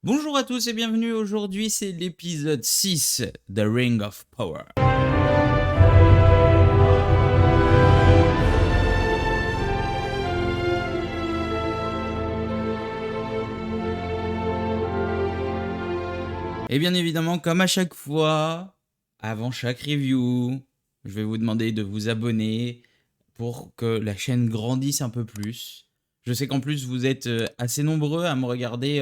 Bonjour à tous et bienvenue, aujourd'hui c'est l'épisode 6 de Ring of Power. Et bien évidemment, comme à chaque fois, avant chaque review, je vais vous demander de vous abonner pour que la chaîne grandisse un peu plus. Je sais qu'en plus vous êtes assez nombreux à me regarder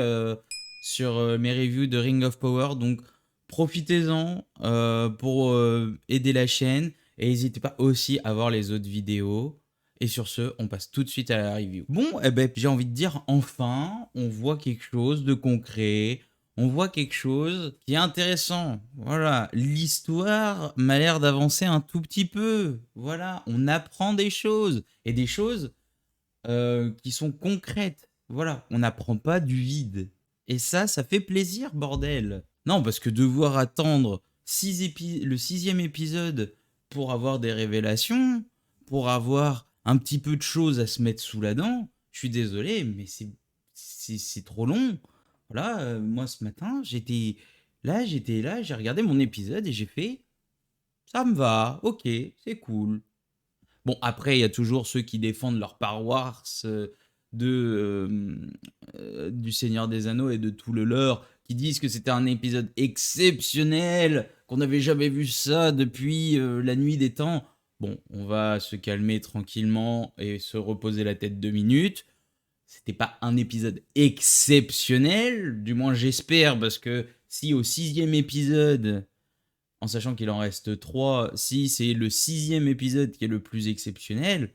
sur mes reviews de Ring of Power, donc profitez-en pour aider la chaîne et n'hésitez pas aussi à voir les autres vidéos. Et sur ce, on passe tout de suite à la review. Bon, eh ben, j'ai envie de dire enfin, on voit quelque chose de concret, on voit quelque chose qui est intéressant. Voilà, l'histoire m'a l'air d'avancer un tout petit peu. Voilà, on apprend des choses et des choses qui sont concrètes. Voilà, on n'apprend pas du vide. Et ça fait plaisir, bordel. Non, parce que devoir attendre le sixième épisode pour avoir des révélations, pour avoir un petit peu de choses à se mettre sous la dent, je suis désolé, mais c'est trop long. Voilà, moi ce matin, j'étais là, j'ai regardé mon épisode et j'ai fait, ça me va, ok, c'est cool. Bon, après, il y a toujours ceux qui défendent leur paroisse du Seigneur des Anneaux et de tout le lore, qui disent que c'était un épisode exceptionnel, qu'on n'avait jamais vu ça depuis la nuit des temps. Bon, on va se calmer tranquillement et se reposer la tête 2 minutes. C'était pas un épisode exceptionnel, du moins j'espère, parce que si au sixième épisode, en sachant qu'il en reste 3, si c'est le sixième épisode qui est le plus exceptionnel,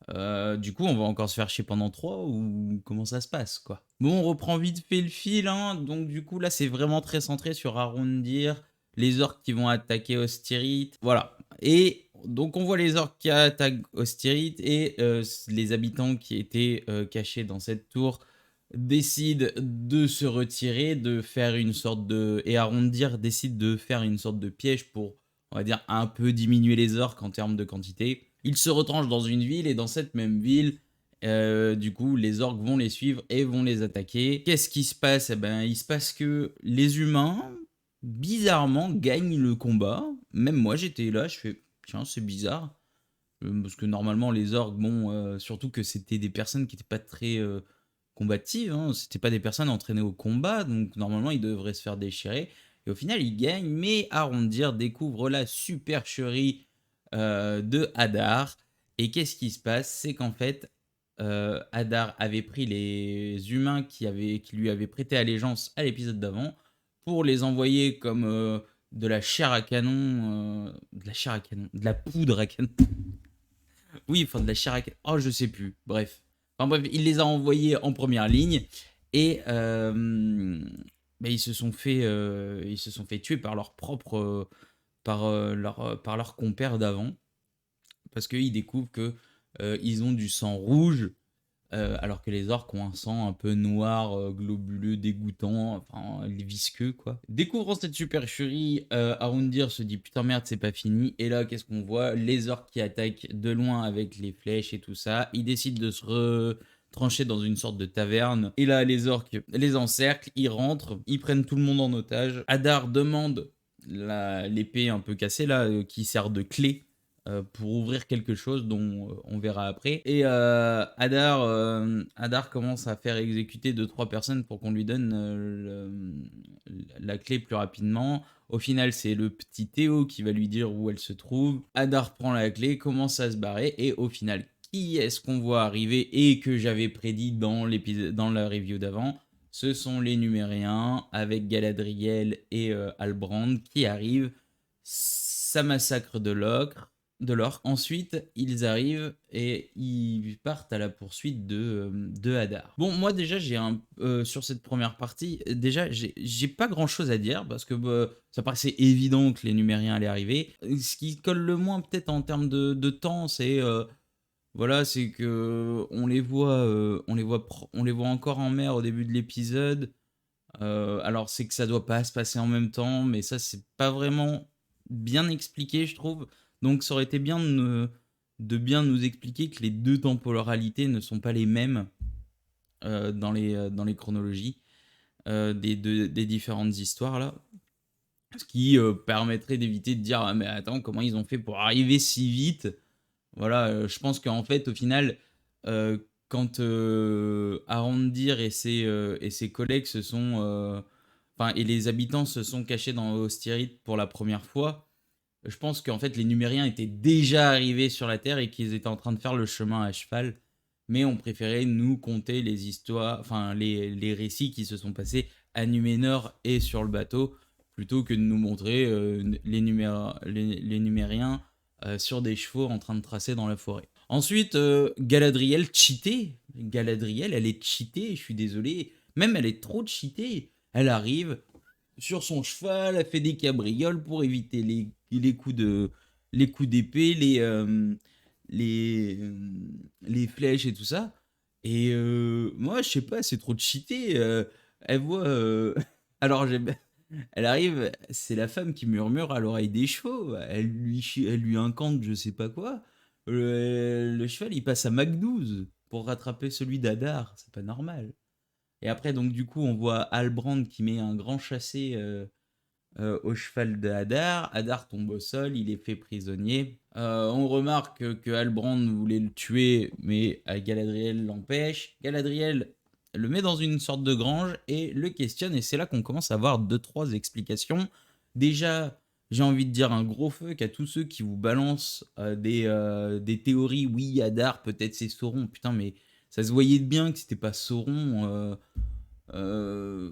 du coup on va encore se faire chier pendant 3 ou comment ça se passe quoi. Bon, on reprend vite fait le fil, hein. Donc du coup là c'est vraiment très centré sur Arondir, les orques qui vont attaquer Ostyrite, voilà. Et donc on voit les orques qui attaquent Ostyrite et les habitants qui étaient cachés dans cette tour décide de se retirer, de faire une sorte de... Et Arondir décide de faire une sorte de piège pour, on va dire, un peu diminuer les orques en termes de quantité. Ils se retranchent dans une ville et dans cette même ville, du coup, les orques vont les suivre et vont les attaquer. Qu'est-ce qui se passe? Eh ben, il se passe que les humains, bizarrement, gagnent le combat. Même moi, j'étais là, je fais, tiens, c'est bizarre. Parce que normalement, les orques, bon, surtout que c'était des personnes qui n'étaient pas très combatives, hein. C'était pas des personnes entraînées au combat, donc normalement, ils devraient se faire déchirer. Et au final, ils gagnent, mais Arondir découvre la supercherie de Hadar. Et qu'est-ce qui se passe? C'est qu'en fait, Hadar avait pris les humains qui lui avaient prêté allégeance à l'épisode d'avant pour les envoyer comme de la chair à canon, de la poudre à canon. Oui, enfin de la chair à canon. Oh, je sais plus. Bref. Enfin bref, il les a envoyés en première ligne et bah, ils se sont fait tuer par leur propre, par leur compère d'avant parce qu'ils découvrent que ils ont du sang rouge alors que les orques ont un sang un peu noir, globuleux, dégoûtant, enfin visqueux quoi. Découvrant cette supercherie, Aroundir se dit putain merde c'est pas fini. Et là qu'est-ce qu'on voit? Les orques qui attaquent de loin avec les flèches et tout ça. Ils décident de se retrancher dans une sorte de taverne. Et là les orques les encerclent, ils rentrent, ils prennent tout le monde en otage. Hadar demande l'épée un peu cassée là, qui sert de clé pour ouvrir quelque chose dont on verra après. Et Hadar commence à faire exécuter 2-3 personnes pour qu'on lui donne la clé plus rapidement. Au final, c'est le petit Théo qui va lui dire où elle se trouve. Hadar prend la clé, commence à se barrer, et au final, qui est-ce qu'on voit arriver et que j'avais prédit dans la review d'avant? Ce sont les Numériens avec Galadriel et Halbrand qui arrivent. Ça massacre de l'orque. Ensuite, ils arrivent et ils partent à la poursuite de Hadar. Bon, moi déjà, sur cette première partie, déjà, j'ai pas grand chose à dire parce que ça paraissait évident que les Numériens allaient arriver. Ce qui colle le moins, peut-être en termes de temps, c'est voilà, c'est que on les voit encore en mer au début de l'épisode. Alors, c'est que ça doit pas se passer en même temps, mais ça, c'est pas vraiment bien expliqué, je trouve. Donc, ça aurait été bien de bien nous expliquer que les deux temporalités ne sont pas les mêmes dans les chronologies. des différentes histoires là. Ce qui permettrait d'éviter de dire: «Ah mais attends, comment ils ont fait pour arriver si vite?» Voilà, je pense qu'en fait, au final, quand, Arondir et ses collègues se sont, enfin et les habitants se sont cachés dans Ostirith pour la première fois, je pense qu'en fait, les Numériens étaient déjà arrivés sur la Terre et qu'ils étaient en train de faire le chemin à cheval, mais ont préféré nous conter les histoires, enfin les récits qui se sont passés à Numénor et sur le bateau, plutôt que de nous montrer les Numériens sur des chevaux en train de tracer dans la forêt. Ensuite, Galadriel cheatée. Galadriel, elle est cheatée, je suis désolé. Même elle est trop cheatée. Elle arrive, sur son cheval, elle fait des cabrioles pour éviter les coups d'épée, les, euh, les flèches et tout ça. Et moi, je sais pas, c'est trop cheaté. Elle voit. Alors, elle arrive, c'est la femme qui murmure à l'oreille des chevaux. Elle lui incante je sais pas quoi. Le cheval, il passe à Mac 12 pour rattraper celui d'Adar. C'est pas normal. Et après, donc, du coup, on voit Halbrand qui met un grand chassé au cheval de Hadar. Hadar tombe au sol, il est fait prisonnier. On remarque que Halbrand voulait le tuer, mais Galadriel l'empêche. Galadriel le met dans une sorte de grange et le questionne, et c'est là qu'on commence à avoir deux, trois explications. Déjà, j'ai envie de dire un gros fuck à tous ceux qui vous balancent des théories. Oui, Hadar, peut-être c'est Sauron. Putain, mais ça se voyait bien que c'était pas Sauron. Euh,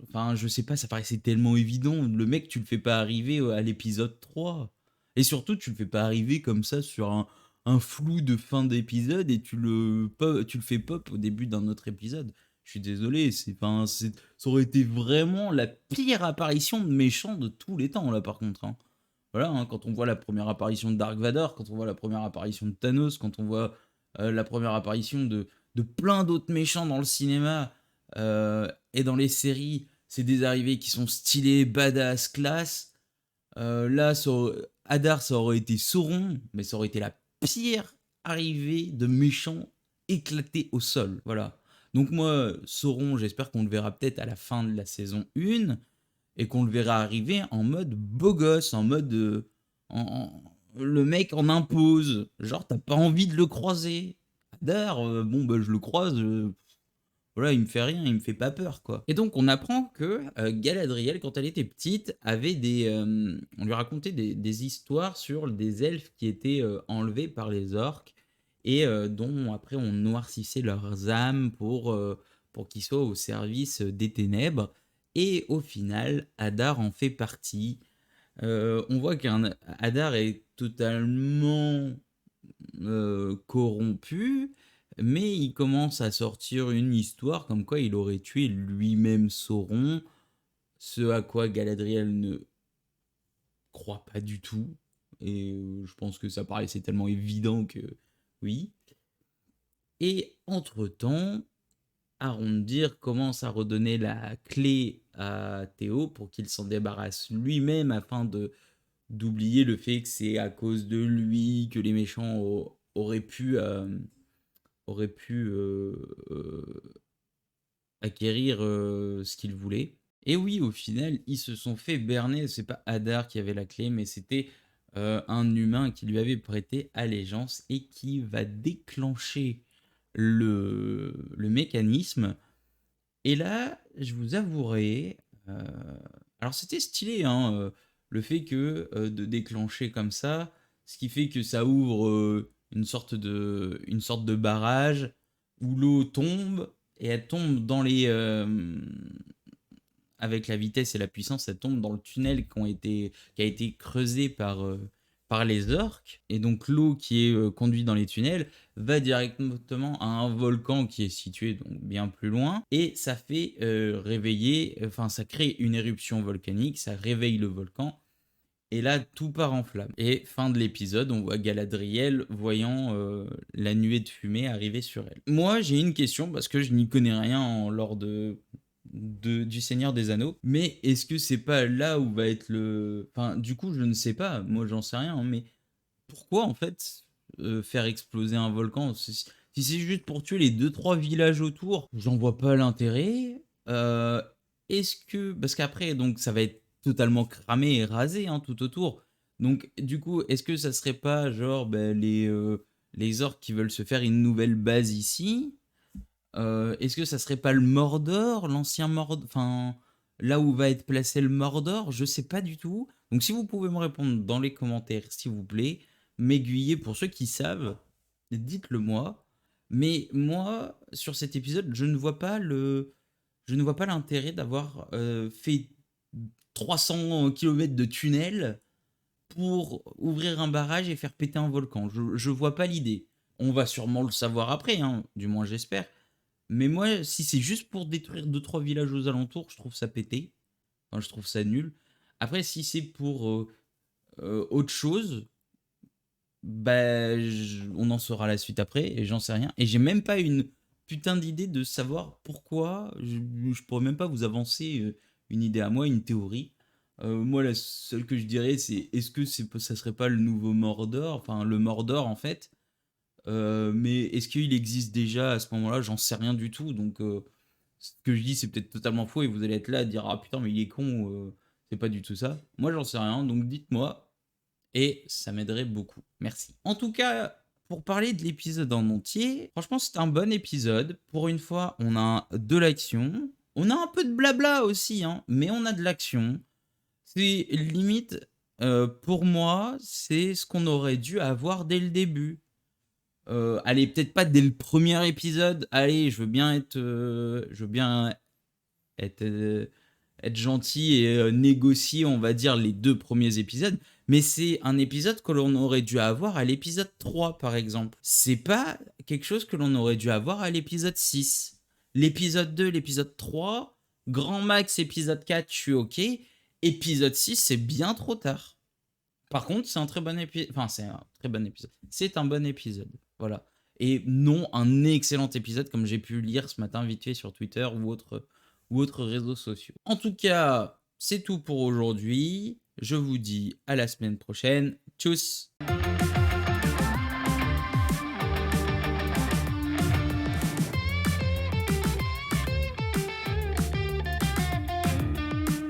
Enfin, je sais pas, ça paraissait tellement évident. Le mec, tu le fais pas arriver à l'épisode 3. Et surtout, tu le fais pas arriver comme ça sur un flou de fin d'épisode et tu le fais pop au début d'un autre épisode. Je suis désolé, ça aurait été vraiment la pire apparition de méchant de tous les temps, là, par contre. Hein. Voilà, hein, quand on voit la première apparition de Dark Vador, quand on voit la première apparition de Thanos, quand on voit la première apparition de plein d'autres méchants dans le cinéma et dans les séries, c'est des arrivées qui sont stylées, badass, classe. Là, Hadar, ça aurait été Sauron, mais ça aurait été la pire arrivée de méchants éclatés au sol. Voilà. Donc moi, Sauron, j'espère qu'on le verra peut-être à la fin de la saison 1 et qu'on le verra arriver en mode beau gosse, en mode le mec en impose. Genre, t'as pas envie de le croiser. Hadar, bon, bah, je le croise, voilà, il me fait rien, il me fait pas peur, quoi. Et donc, on apprend que Galadriel, quand elle était petite, avait on lui racontait des histoires sur des elfes qui étaient enlevés par les orques et dont après on noircissait leurs âmes pour qu'ils soient au service des ténèbres. Et au final, Hadar en fait partie. On voit qu'un Hadar est totalement corrompu, mais il commence à sortir une histoire comme quoi il aurait tué lui-même Sauron, ce à quoi Galadriel ne croit pas du tout. Et je pense que ça paraissait tellement évident que oui. Et entre-temps, Arondir commence à redonner la clé à Théo pour qu'il s'en débarrasse lui-même afin de d'oublier le fait que c'est à cause de lui que les méchants auraient pu acquérir ce qu'ils voulaient. Et oui, au final, ils se sont fait berner. C'est pas Hadar qui avait la clé, mais c'était un humain qui lui avait prêté allégeance et qui va déclencher le mécanisme. Et là, je vous avouerai, alors c'était stylé, hein, le fait que de déclencher comme ça, ce qui fait que ça ouvre une sorte de barrage où l'eau tombe et elle tombe avec la vitesse et la puissance, elle tombe dans le tunnel qui a été creusé par les orques. Et donc l'eau qui est conduite dans les tunnels va directement à un volcan qui est situé donc bien plus loin. Et ça fait ça crée une éruption volcanique, ça réveille le volcan. Et là, tout part en flammes. Et fin de l'épisode, on voit Galadriel voyant la nuée de fumée arriver sur elle. Moi, j'ai une question parce que je n'y connais rien en lore du Seigneur des Anneaux. Mais est-ce que c'est pas là où va être le... Enfin, du coup, je ne sais pas. Moi, j'en sais rien. Hein, mais pourquoi, en fait, faire exploser un volcan si c'est juste pour tuer les deux trois villages autour, j'en vois pas l'intérêt. Heu, est-ce que parce qu'après donc ça va être totalement cramé et rasé, hein, tout autour. Donc du coup, est-ce que ça serait pas genre, les orques qui veulent se faire une nouvelle base ici? Est-ce que ça serait pas le Mordor? L'ancien Mord enfin, là où va être placé le Mordor? Je sais pas du tout. Donc si vous pouvez me répondre dans les commentaires, s'il vous plaît, m'aiguiller pour ceux qui savent, dites-le moi. Mais moi, sur cet épisode, je ne vois pas l'intérêt d'avoir, fait 300 kilomètres de tunnel pour ouvrir un barrage et faire péter un volcan. Je vois pas l'idée. On va sûrement le savoir après, hein, du moins j'espère. Mais moi, si c'est juste pour détruire deux trois villages aux alentours, je trouve ça pété. Enfin, je trouve ça nul. Après, si c'est pour autre chose, on en saura la suite après, et j'en sais rien. Et j'ai même pas une putain d'idée de savoir pourquoi. Je pourrais même pas vous avancer une idée à moi, une théorie. Moi, la seule que je dirais, c'est est-ce que ça serait pas le nouveau Mordor? Enfin, le Mordor, en fait. Mais est-ce qu'il existe déjà à ce moment-là? J'en sais rien du tout. Donc, ce que je dis, c'est peut-être totalement faux et vous allez être là à dire ah putain, mais il est con, c'est pas du tout ça. Moi, j'en sais rien. Donc, dites-moi et ça m'aiderait beaucoup. Merci. En tout cas, pour parler de l'épisode en entier, franchement, c'est un bon épisode. Pour une fois, on a de l'action. On a un peu de blabla aussi, hein, mais on a de l'action. C'est limite, pour moi, c'est ce qu'on aurait dû avoir dès le début. Allez, peut-être pas dès le premier épisode. Allez, je veux bien être, être gentil et négocier, on va dire, les deux premiers épisodes. Mais c'est un épisode que l'on aurait dû avoir à l'épisode 3, par exemple. C'est pas quelque chose que l'on aurait dû avoir à l'épisode 6. L'épisode 2, l'épisode 3, grand max épisode 4, je suis ok. Épisode 6, c'est bien trop tard. Par contre, c'est un très bon épisode. Enfin, c'est un très bon épisode. C'est un bon épisode. Voilà. Et non, un excellent épisode, comme j'ai pu lire ce matin vite fait sur Twitter ou autres réseaux sociaux. En tout cas, c'est tout pour aujourd'hui. Je vous dis à la semaine prochaine. Tchuss!